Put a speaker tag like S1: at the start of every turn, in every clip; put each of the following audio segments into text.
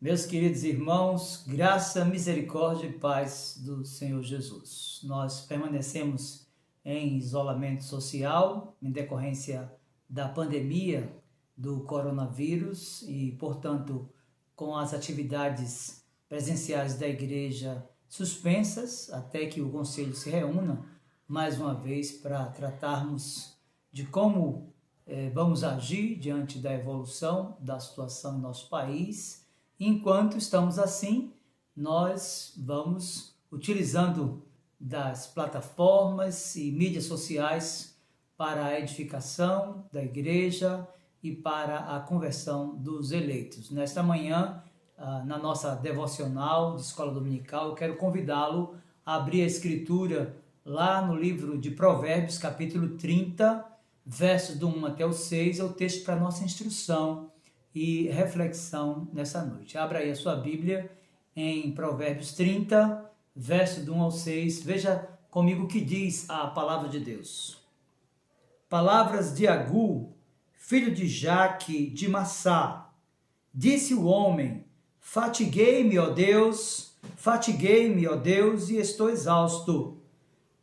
S1: Meus queridos irmãos, graça, misericórdia e paz do Senhor Jesus. Nós permanecemos em isolamento social em decorrência da pandemia do coronavírus e, portanto, com as atividades presenciais da igreja suspensas até que o conselho se reúna mais uma vez para tratarmos de como vamos agir diante da evolução da situação no nosso país. Enquanto estamos assim, nós vamos utilizando das plataformas e mídias sociais para a edificação da igreja e para a conversão dos eleitos. Nesta manhã, na nossa devocional de escola dominical, eu quero convidá-lo a abrir a escritura lá no livro de Provérbios, capítulo 30, versos do 1 até o 6, é o texto para a nossa instrução e reflexão nessa noite. Abra aí a sua Bíblia em Provérbios 30, verso do 1 ao 6. Veja comigo o que diz a palavra de Deus. Palavras de Agur, filho de Jaque, de Massá. Disse o homem: fatiguei-me, ó Deus, e estou exausto,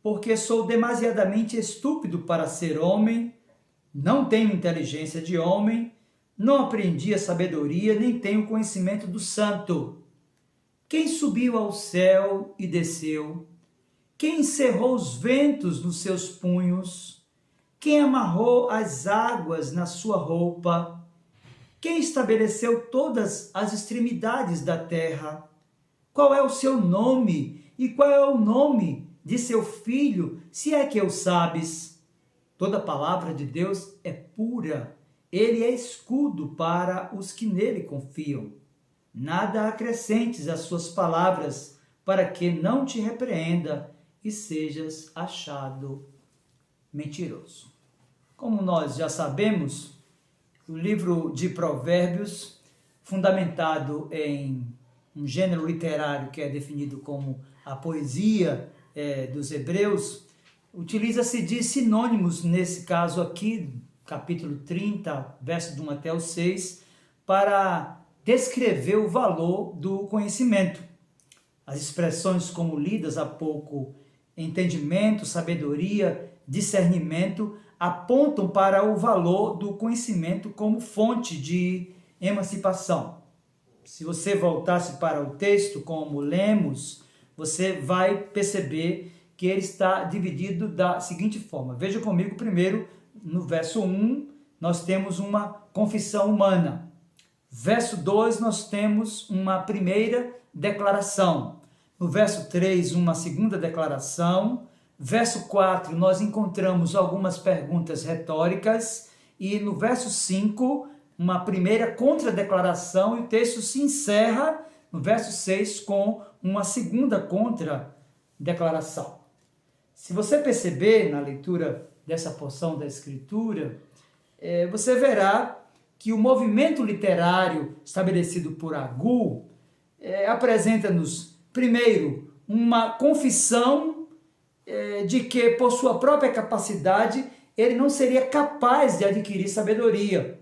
S1: porque sou demasiadamente estúpido para ser homem, não tenho inteligência de homem, não aprendi a sabedoria, nem tenho conhecimento do santo. Quem subiu ao céu e desceu? Quem encerrou os ventos nos seus punhos? Quem amarrou as águas na sua roupa? Quem estabeleceu todas as extremidades da terra? Qual é o seu nome e qual é o nome de seu filho, se é que o sabes? Toda palavra de Deus é pura. Ele é escudo para os que nele confiam. Nada acrescentes às suas palavras, para que não te repreenda e sejas achado mentiroso. Como nós já sabemos, o livro de Provérbios, fundamentado em um gênero literário que é definido como a poesia dos hebreus, utiliza-se de sinônimos, nesse caso aqui, capítulo 30, verso do 1 até o 6, para descrever o valor do conhecimento. As expressões como lidas há pouco, entendimento, sabedoria, discernimento, apontam para o valor do conhecimento como fonte de emancipação. Se você voltasse para o texto, como lemos, você vai perceber que ele está dividido da seguinte forma. Veja comigo primeiro, no verso 1, nós temos uma confissão humana. Verso 2, nós temos uma primeira declaração. No verso 3, uma segunda declaração. Verso 4, nós encontramos algumas perguntas retóricas. E no verso 5, uma primeira contradeclaração. E o texto se encerra no verso 6 com uma segunda contradeclaração. Se você perceber na leitura dessa porção da Escritura, você verá que o movimento literário estabelecido por Agur apresenta-nos, primeiro, uma confissão de que, por sua própria capacidade, ele não seria capaz de adquirir sabedoria.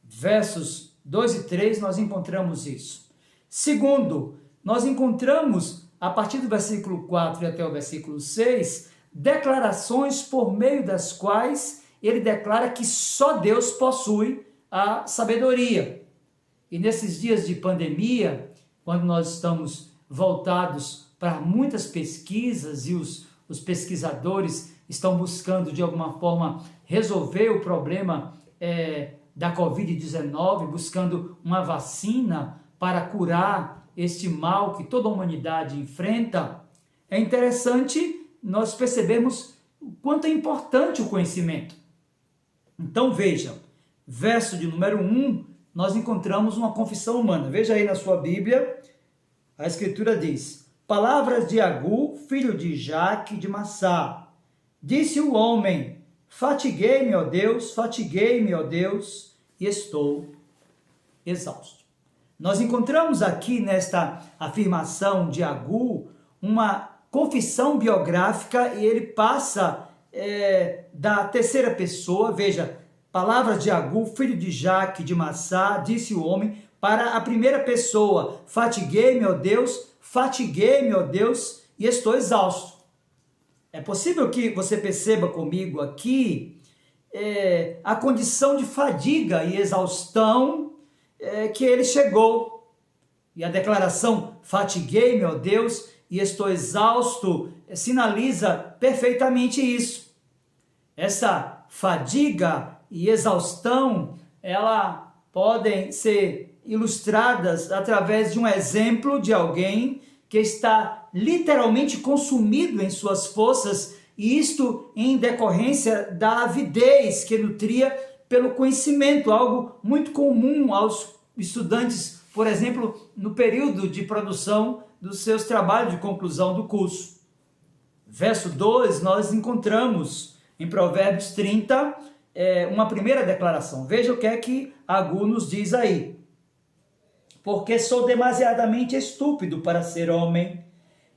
S1: Versos 2 e 3, nós encontramos isso. Segundo, nós encontramos, a partir do versículo 4 e até o versículo 6, declarações por meio das quais ele declara que só Deus possui a sabedoria. E nesses dias de pandemia, quando nós estamos voltados para muitas pesquisas e os pesquisadores estão buscando de alguma forma resolver o problema da Covid-19, buscando uma vacina para curar este mal que toda a humanidade enfrenta, é interessante nós percebemos o quanto é importante o conhecimento. Então veja, verso de número 1, nós encontramos uma confissão humana. Veja aí na sua Bíblia, a Escritura diz: palavras de Agur, filho de Jaque, de Massá. Disse o homem: fatiguei-me, ó Deus, e estou exausto. Nós encontramos aqui nesta afirmação de Agur uma confissão biográfica e ele passa da terceira pessoa. Veja, palavras de Agur, filho de Jaque, de Massá, disse o homem: para a primeira pessoa. Fatiguei-me, ó Deus, e estou exausto. É possível que você perceba comigo aqui a condição de fadiga e exaustão que ele chegou. E a declaração, fatiguei-me, ó Deus, e estou exausto, sinaliza perfeitamente isso. Essa fadiga e exaustão, ela podem ser ilustradas através de um exemplo de alguém que está literalmente consumido em suas forças, e isto em decorrência da avidez que nutria pelo conhecimento, algo muito comum aos estudantes, por exemplo, no período de produção dos seus trabalhos de conclusão do curso. Verso 2, nós encontramos em Provérbios 30 uma primeira declaração. Veja o que é que Agur nos diz aí. Porque sou demasiadamente estúpido para ser homem,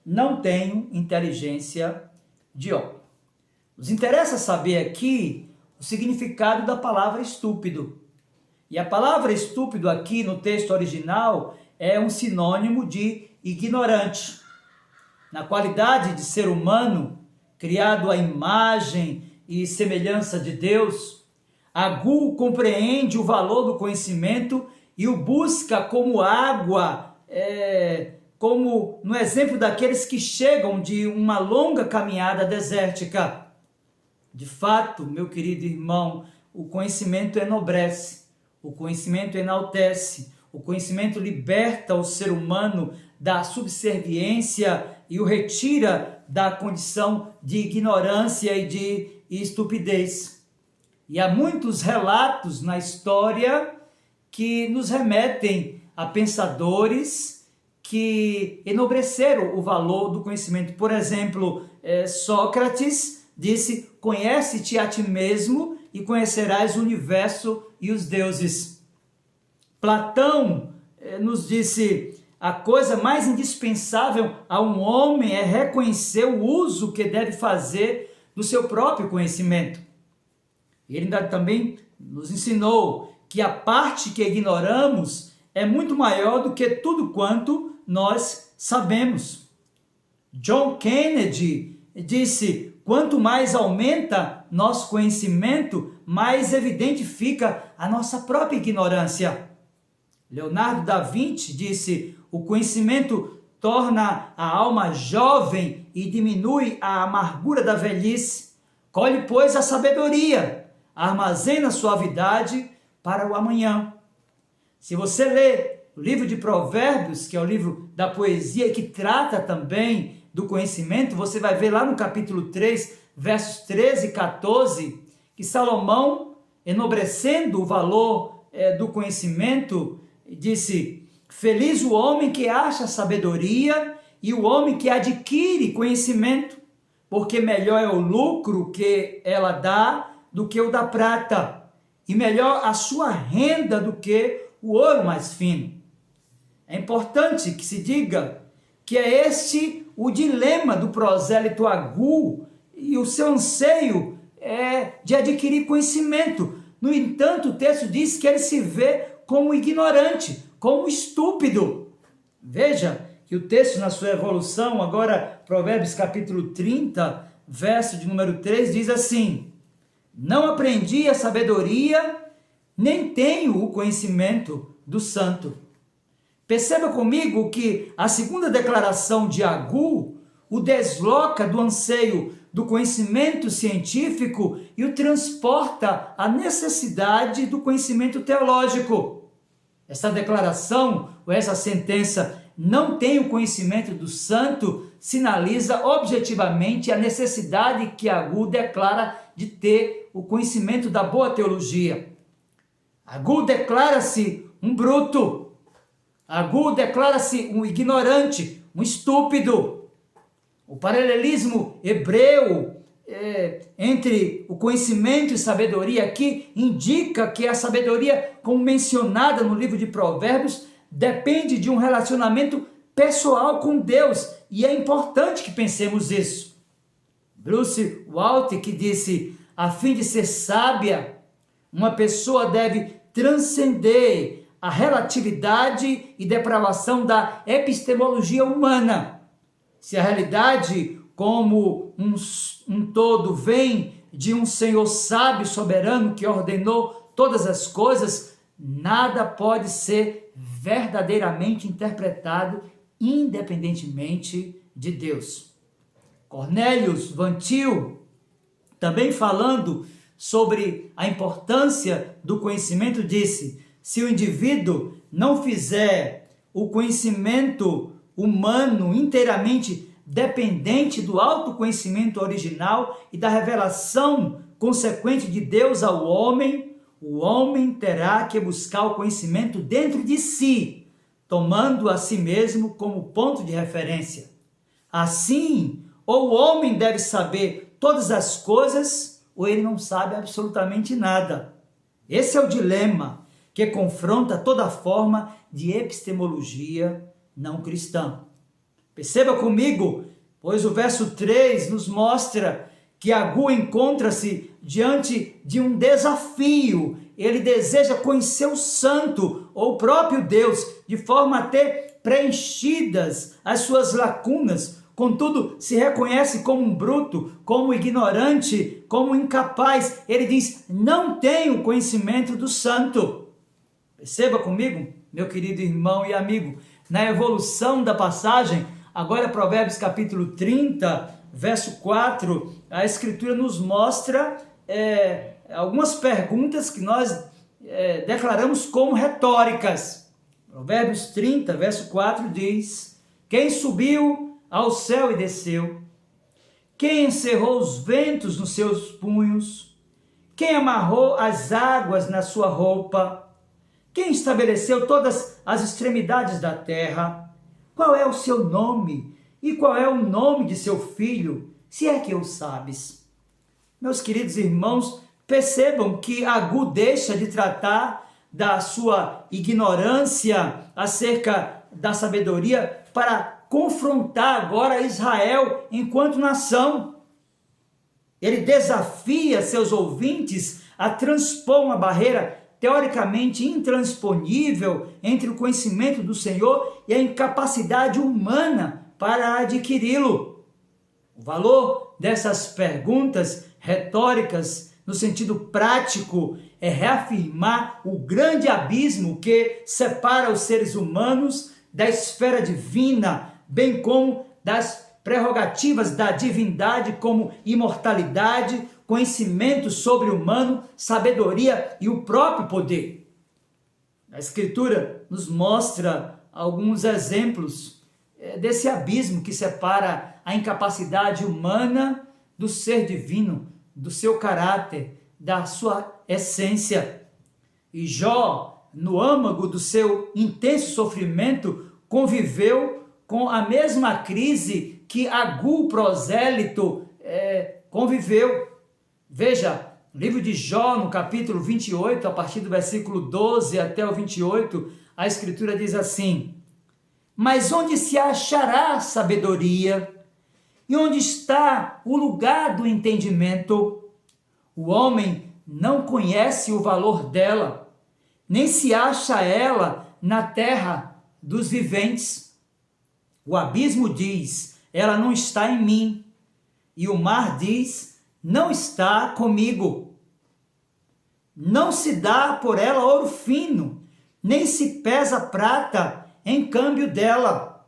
S1: não tenho inteligência de homem. Nos interessa saber aqui o significado da palavra estúpido. E a palavra estúpido aqui no texto original é um sinônimo de ignorante. Na qualidade de ser humano, criado à imagem e semelhança de Deus, Agur compreende o valor do conhecimento e o busca como água, como no exemplo daqueles que chegam de uma longa caminhada desértica. De fato, meu querido irmão, o conhecimento enobrece, o conhecimento enaltece, o conhecimento liberta o ser humano da subserviência e o retira da condição de ignorância e de estupidez. E há muitos relatos na história que nos remetem a pensadores que enobreceram o valor do conhecimento. Por exemplo, Sócrates disse, conhece-te a ti mesmo e conhecerás o universo e os deuses. Platão nos disse, a coisa mais indispensável a um homem é reconhecer o uso que deve fazer do seu próprio conhecimento. Ele ainda também nos ensinou que a parte que ignoramos é muito maior do que tudo quanto nós sabemos. John Kennedy disse, quanto mais aumenta nosso conhecimento, mais evidente fica a nossa própria ignorância. Leonardo da Vinci disse, o conhecimento torna a alma jovem e diminui a amargura da velhice. Colhe, pois, a sabedoria, armazena a suavidade para o amanhã. Se você lê o livro de Provérbios, que é o livro da poesia, que trata também do conhecimento, você vai ver lá no capítulo 3, versos 13 e 14, que Salomão, enobrecendo o valor do conhecimento, disse, feliz o homem que acha sabedoria e o homem que adquire conhecimento, porque melhor é o lucro que ela dá do que o da prata, e melhor a sua renda do que o ouro mais fino. É importante que se diga que é este o dilema do prosélito Agur, e o seu anseio é de adquirir conhecimento. No entanto, o texto diz que ele se vê como ignorante, como estúpido. Veja que o texto na sua evolução, agora Provérbios capítulo 30, verso de número 3, diz assim, não aprendi a sabedoria, nem tenho o conhecimento do santo. Perceba comigo que a segunda declaração de Agur o desloca do anseio do conhecimento científico e o transporta à necessidade do conhecimento teológico. Essa declaração, ou essa sentença, não tem o conhecimento do santo, sinaliza objetivamente a necessidade que Agur declara de ter o conhecimento da boa teologia. Agur declara-se um bruto. Agur declara-se um ignorante, um estúpido. O paralelismo hebreu entre o conhecimento e sabedoria aqui indica que a sabedoria, como mencionada no livro de Provérbios, depende de um relacionamento pessoal com Deus, e é importante que pensemos isso. Bruce Waltke que disse, a fim de ser sábia, uma pessoa deve transcender a relatividade e depravação da epistemologia humana. Se a realidade como um todo vem de um Senhor sábio, soberano, que ordenou todas as coisas, nada pode ser verdadeiramente interpretado independentemente de Deus. Cornelius Van Til, também falando sobre a importância do conhecimento, disse: se o indivíduo não fizer o conhecimento humano inteiramente dependente do autoconhecimento original e da revelação consequente de Deus ao homem, o homem terá que buscar o conhecimento dentro de si, tomando a si mesmo como ponto de referência. Assim, ou o homem deve saber todas as coisas, ou ele não sabe absolutamente nada. Esse é o dilema que confronta toda forma de epistemologia não cristã. Perceba comigo, pois o verso 3 nos mostra que Agur encontra-se diante de um desafio. Ele deseja conhecer o santo, ou o próprio Deus, de forma a ter preenchidas as suas lacunas. Contudo, se reconhece como um bruto, como ignorante, como incapaz. Ele diz: não tenho conhecimento do santo. Perceba comigo, meu querido irmão e amigo, na evolução da passagem, agora Provérbios capítulo 30, verso 4, a Escritura nos mostra algumas perguntas que nós declaramos como retóricas. Provérbios 30, verso 4 diz: quem subiu ao céu e desceu? Quem encerrou os ventos nos seus punhos? Quem amarrou as águas na sua roupa? Quem estabeleceu todas as extremidades da terra? Qual é o seu nome? E qual é o nome de seu filho, se é que o sabes? Meus queridos irmãos, percebam que Agur deixa de tratar da sua ignorância acerca da sabedoria para confrontar agora Israel enquanto nação. Ele desafia seus ouvintes a transpor uma barreira teoricamente intransponível entre o conhecimento do Senhor e a incapacidade humana para adquiri-lo. O valor dessas perguntas retóricas, no sentido prático, é reafirmar o grande abismo que separa os seres humanos da esfera divina, bem como das prerrogativas da divindade, como imortalidade, conhecimento sobre-humano, sabedoria e o próprio poder. A Escritura nos mostra alguns exemplos desse abismo que separa a incapacidade humana do ser divino, do seu caráter, da sua essência. E Jó, no âmago do seu intenso sofrimento, conviveu com a mesma crise que Agur prosélito conviveu. Veja, no livro de Jó, no capítulo 28, a partir do versículo 12 até o 28, a Escritura diz assim: mas onde se achará sabedoria? E onde está o lugar do entendimento? O homem não conhece o valor dela, nem se acha ela na terra dos viventes. O abismo diz: ela não está em mim. E o mar diz: não está comigo. Não se dá por ela ouro fino, nem se pesa prata em câmbio dela.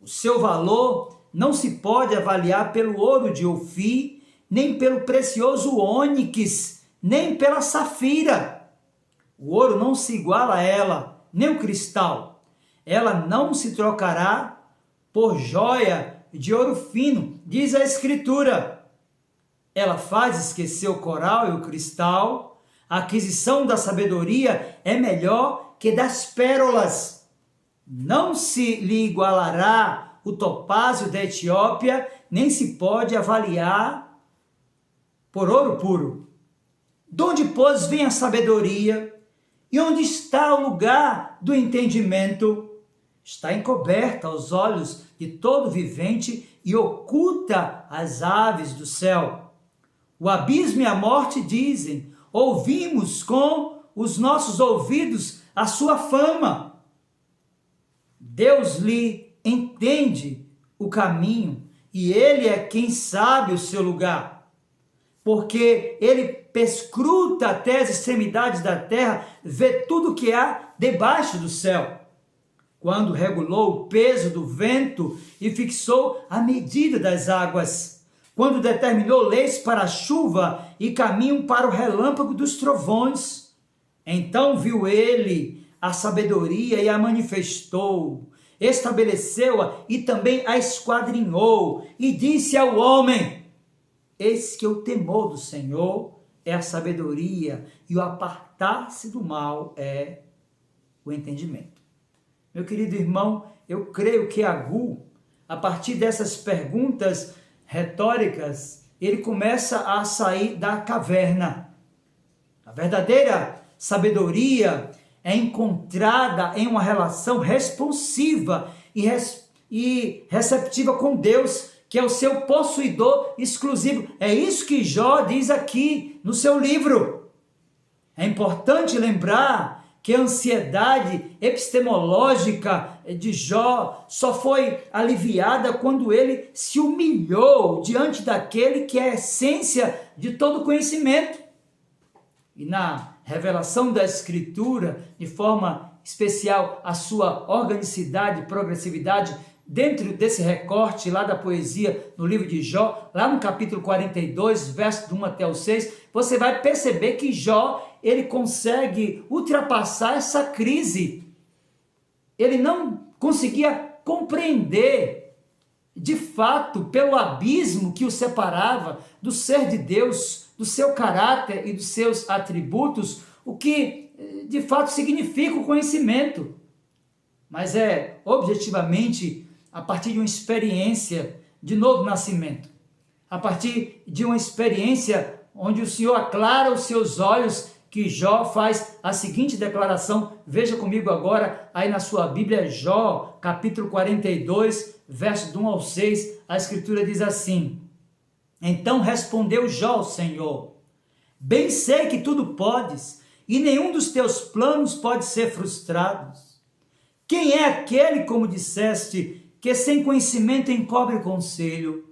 S1: O seu valor não se pode avaliar pelo ouro de Ofir, nem pelo precioso ônix, nem pela safira. O ouro não se iguala a ela, nem o cristal. Ela não se trocará por joia de ouro fino, diz a Escritura. Ela faz esquecer o coral e o cristal. A aquisição da sabedoria é melhor que das pérolas. Não se lhe igualará o topázio da Etiópia, nem se pode avaliar por ouro puro. De onde, pois, vem a sabedoria? E onde está o lugar do entendimento? Está encoberta aos olhos de todo vivente e oculta as aves do céu. O abismo e a morte dizem: ouvimos com os nossos ouvidos, a sua fama. Deus lhe entende o caminho e ele é quem sabe o seu lugar, porque ele perscruta até as extremidades da terra, vê tudo que há debaixo do céu. Quando regulou o peso do vento e fixou a medida das águas, quando determinou leis para a chuva e caminho para o relâmpago dos trovões, então viu ele a sabedoria e a manifestou, estabeleceu-a e também a esquadrinhou, e disse ao homem: eis que o temor do Senhor é a sabedoria, e o apartar-se do mal é o entendimento. Meu querido irmão, eu creio que Agur, a partir dessas perguntas retóricas, ele começa a sair da caverna. A verdadeira sabedoria é encontrada em uma relação responsiva e receptiva com Deus, que é o seu possuidor exclusivo. É isso que Jó diz aqui no seu livro. É importante lembrar que a ansiedade epistemológica de Jó só foi aliviada quando ele se humilhou diante daquele que é a essência de todo conhecimento. E na revelação da Escritura, de forma especial, a sua organicidade e progressividade, dentro desse recorte lá da poesia no livro de Jó, lá no capítulo 42, verso do 1 até o 6, você vai perceber que Jó, ele consegue ultrapassar essa crise. Ele não conseguia compreender, de fato, pelo abismo que o separava do ser de Deus, do seu caráter e dos seus atributos, o que de fato significa o conhecimento. Mas é objetivamente a partir de uma experiência de novo nascimento, a partir de uma experiência onde o Senhor aclara os seus olhos, que Jó faz a seguinte declaração. Veja comigo agora aí na sua Bíblia, Jó, capítulo 42, verso do 1 ao 6, a Escritura diz assim: então respondeu Jó ao Senhor: bem sei que tudo podes, e nenhum dos teus planos pode ser frustrado. Quem é aquele, como disseste, que sem conhecimento encobre conselho?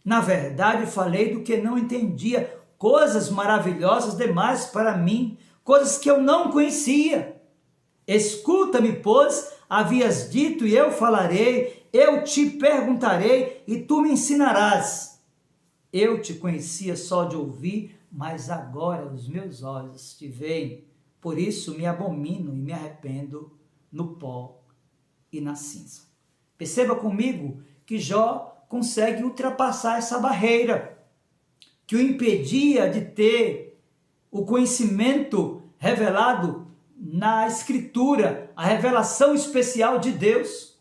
S1: Na verdade, falei do que não entendia, coisas maravilhosas demais para mim, coisas que eu não conhecia. Escuta-me, pois, havias dito, e eu falarei, eu te perguntarei, e tu me ensinarás. Eu te conhecia só de ouvir, mas agora os meus olhos te veem, por isso me abomino e me arrependo no pó e na cinza. Perceba comigo que Jó consegue ultrapassar essa barreira que o impedia de ter o conhecimento revelado na Escritura, a revelação especial de Deus.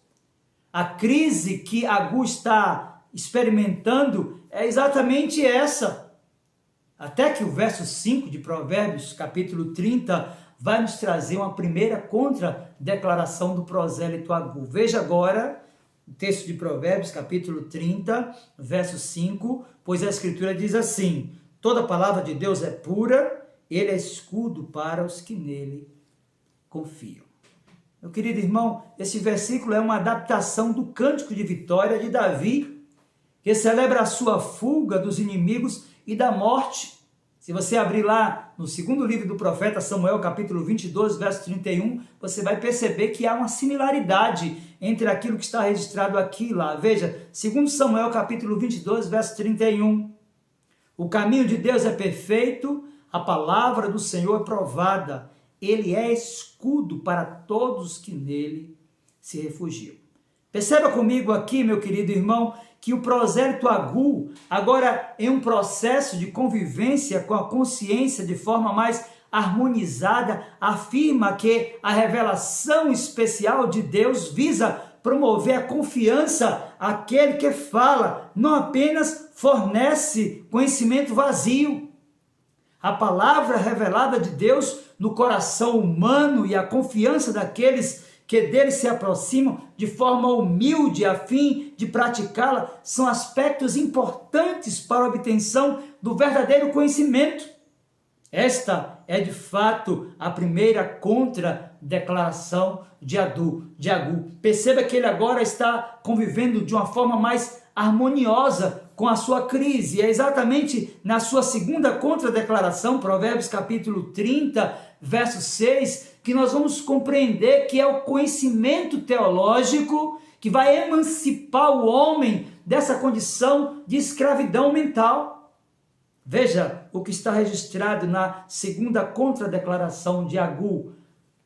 S1: A crise que Agur está experimentando é exatamente essa. Até que o verso 5 de Provérbios, capítulo 30, vai nos trazer uma primeira contra-declaração do prosélito Agur. Veja agora o texto de Provérbios, capítulo 30, verso 5, pois a Escritura diz assim: toda palavra de Deus é pura, ele é escudo para os que nele confiam. Meu querido irmão, esse versículo é uma adaptação do cântico de vitória de Davi, que celebra a sua fuga dos inimigos e da morte. Se você abrir lá no segundo livro do profeta Samuel, capítulo 22, verso 31, você vai perceber que há uma similaridade entre aquilo que está registrado aqui e lá. Veja, segundo Samuel, capítulo 22, verso 31. O caminho de Deus é perfeito, a palavra do Senhor é provada. Ele é escudo para todos que nele se refugiam. Perceba comigo aqui, meu querido irmão, que o prosélito Agur, agora em um processo de convivência com a consciência de forma mais harmonizada, afirma que a revelação especial de Deus visa promover a confiança àquele que fala, não apenas fornece conhecimento vazio. A palavra revelada de Deus no coração humano e a confiança daqueles que dele se aproximam de forma humilde a fim de praticá-la, são aspectos importantes para a obtenção do verdadeiro conhecimento. Esta é de fato a primeira contra-declaração de Agu. Perceba que ele agora está convivendo de uma forma mais harmoniosa com a sua crise. É exatamente na sua segunda contra-declaração, Provérbios capítulo 30, verso 6, que nós vamos compreender que é o conhecimento teológico que vai emancipar o homem dessa condição de escravidão mental. Veja o que está registrado na segunda contra-declaração de Agu,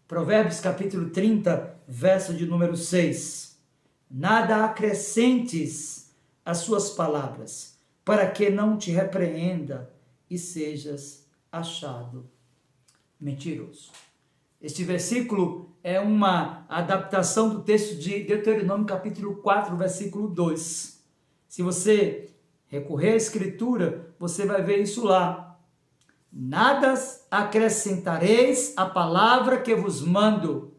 S1: Provérbios capítulo 30, verso de número 6. Nada acrescentes às suas palavras, para que não te repreenda e sejas achado mentiroso. Este versículo é uma adaptação do texto de Deuteronômio capítulo 4, versículo 2. Se você recorrer à Escritura, você vai ver isso lá. Nada acrescentareis à palavra que vos mando,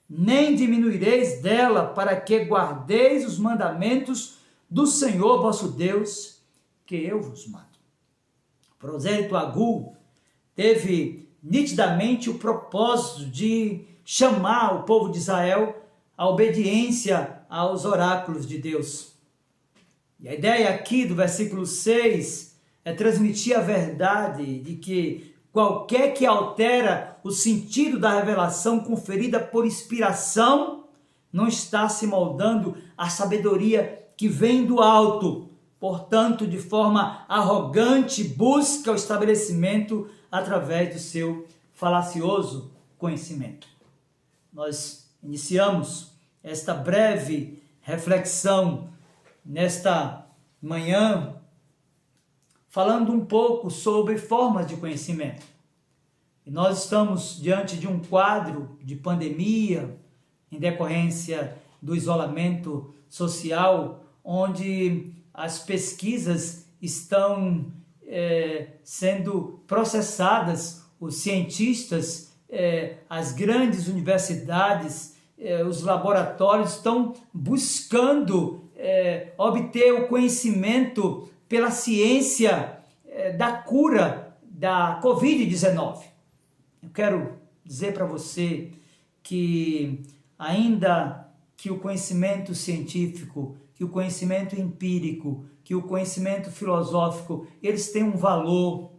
S1: nem diminuireis dela, para que guardeis os mandamentos do Senhor vosso Deus, que eu vos mando. O prosélito Agu teve nitidamente o propósito de chamar o povo de Israel à obediência aos oráculos de Deus. E a ideia aqui do versículo 6 é transmitir a verdade de que qualquer que altera o sentido da revelação conferida por inspiração não está se moldando à sabedoria que vem do alto. Portanto, de forma arrogante, busca o estabelecimento através do seu falacioso conhecimento. Nós iniciamos esta breve reflexão nesta manhã, falando um pouco sobre formas de conhecimento. E nós estamos diante de um quadro de pandemia, em decorrência do isolamento social, onde as pesquisas estão sendo processadas, os cientistas, as grandes universidades, os laboratórios estão buscando obter o conhecimento pela ciência da cura da Covid-19. Eu quero dizer para você que ainda que o conhecimento científico, que o conhecimento empírico, que o conhecimento filosófico, eles têm um valor,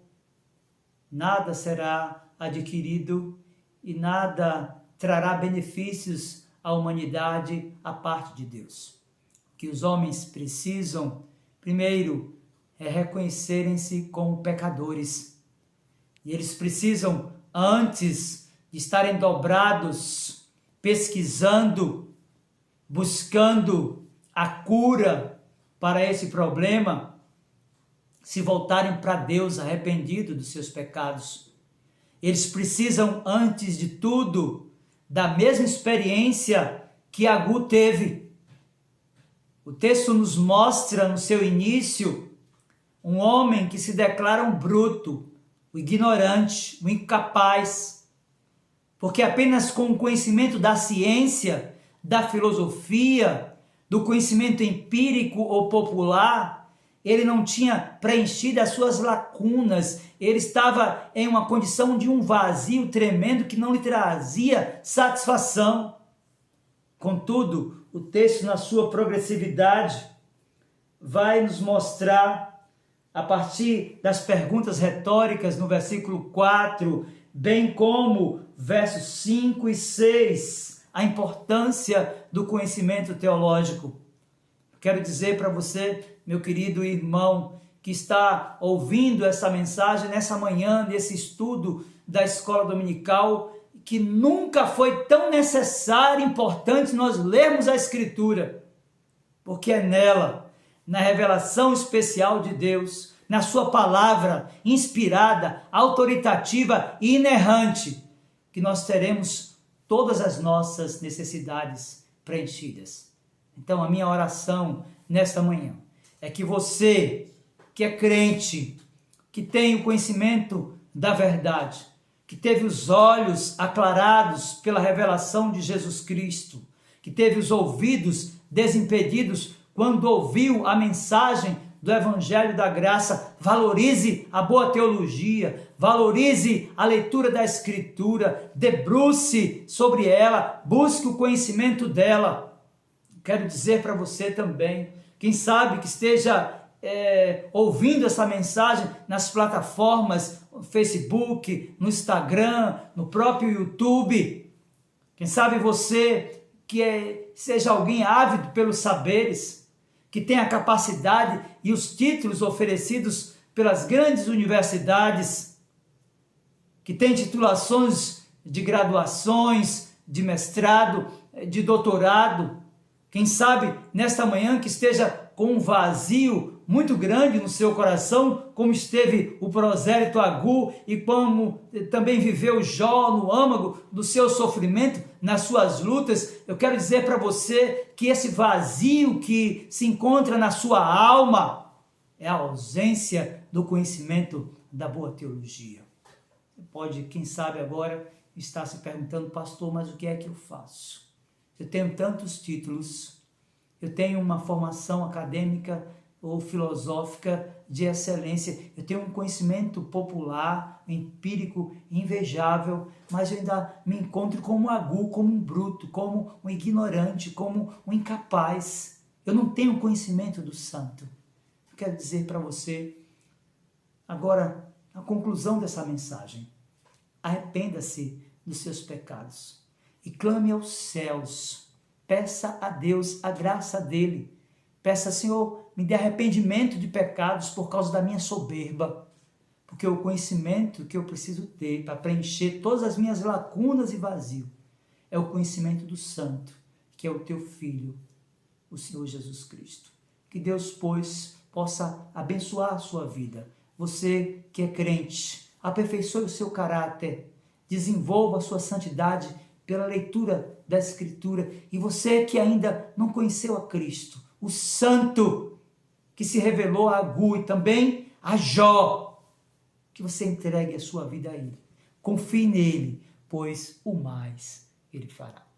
S1: nada será adquirido e nada trará benefícios à humanidade à parte de Deus. O que os homens precisam, primeiro, é reconhecerem-se como pecadores. E eles precisam, antes de estarem dobrados, pesquisando, buscando a cura para esse problema, se voltarem para Deus arrependidos dos seus pecados. Eles precisam, antes de tudo, da mesma experiência que Agu teve. O texto nos mostra no seu início um homem que se declara um bruto, o ignorante, o incapaz, porque apenas com o conhecimento da ciência, da filosofia, do conhecimento empírico ou popular, ele não tinha preenchido as suas lacunas, ele estava em uma condição de um vazio tremendo que não lhe trazia satisfação. Contudo, o texto, na sua progressividade, vai nos mostrar, a partir das perguntas retóricas no versículo 4, bem como versos 5 e 6, a importância do conhecimento teológico. Quero dizer para você, meu querido irmão, que está ouvindo essa mensagem nessa manhã, nesse estudo da escola dominical, que nunca foi tão necessário e importante nós lermos a Escritura, porque é nela, na revelação especial de Deus, na sua palavra inspirada, autoritativa e inerrante, que nós teremos todas as nossas necessidades preenchidas. Então, a minha oração nesta manhã é que você, que é crente, que tem o conhecimento da verdade, que teve os olhos aclarados pela revelação de Jesus Cristo, que teve os ouvidos desimpedidos quando ouviu a mensagem do Evangelho da Graça, valorize a boa teologia, valorize a leitura da Escritura, debruce sobre ela, busque o conhecimento dela. Quero dizer para você também, quem sabe que esteja ouvindo essa mensagem nas plataformas, no Facebook, no Instagram, no próprio YouTube. Quem sabe você que seja alguém ávido pelos saberes, que tenha a capacidade e os títulos oferecidos pelas grandes universidades, que tem titulações de graduações, de mestrado, de doutorado. Quem sabe nesta manhã que esteja com um vazio muito grande no seu coração, como esteve o prosélito Agur e como também viveu Jó no âmago do seu sofrimento, nas suas lutas. Eu quero dizer para você que esse vazio que se encontra na sua alma é a ausência do conhecimento da boa teologia. Você pode, quem sabe agora, estar se perguntando: pastor, mas o que é que eu faço? Eu tenho tantos títulos, eu tenho uma formação acadêmica ou filosófica de excelência, eu tenho um conhecimento popular, empírico, invejável, mas eu ainda me encontro como um Agur, como um bruto, como um ignorante, como um incapaz. Eu não tenho conhecimento do santo. Eu quero dizer para você, agora, a conclusão dessa mensagem: arrependa-se dos seus pecados e clame aos céus, peça a Deus a graça dele. Peça: Senhor, me dê arrependimento de pecados por causa da minha soberba, porque o conhecimento que eu preciso ter para preencher todas as minhas lacunas e vazio é o conhecimento do santo, que é o teu Filho, o Senhor Jesus Cristo. Que Deus, pois, possa abençoar a sua vida. Você que é crente, aperfeiçoe o seu caráter, desenvolva a sua santidade pela leitura da Escritura. E você que ainda não conheceu a Cristo, o santo que se revelou a Agur e também a Jó, que você entregue a sua vida a ele. Confie nele, pois o mais ele fará.